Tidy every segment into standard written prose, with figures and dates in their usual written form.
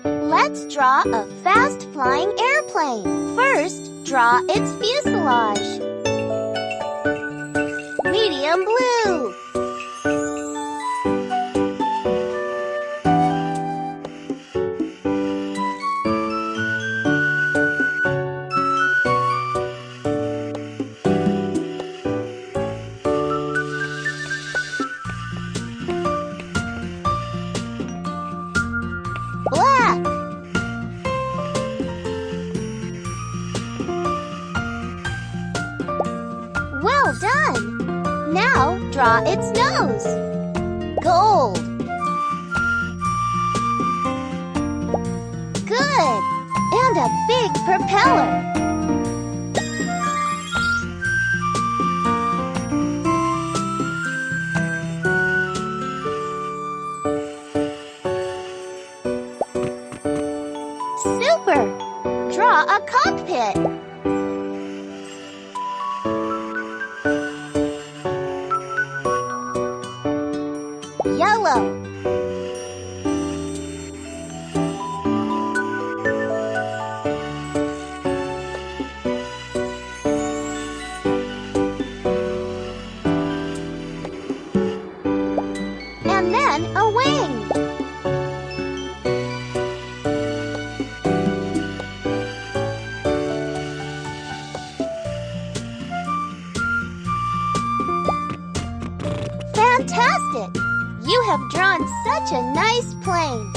Let's draw a fast-flying airplane. First, draw its fuselage. Medium blue. Black. Well done! Now draw its nose. Gold. Good! And a big propeller. Super! Draw a cockpit. Yellow. And then a wing. Fantastic! You have drawn such a nice plane.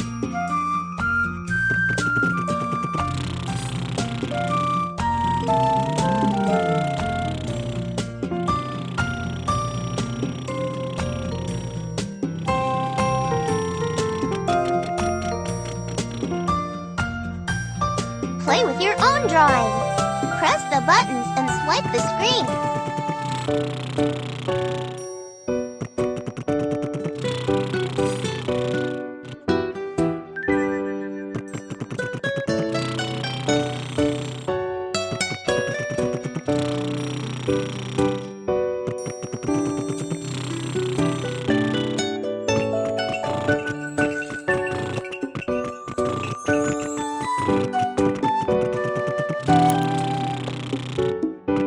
Play with your own drawing. Press the buttons and swipe the screen.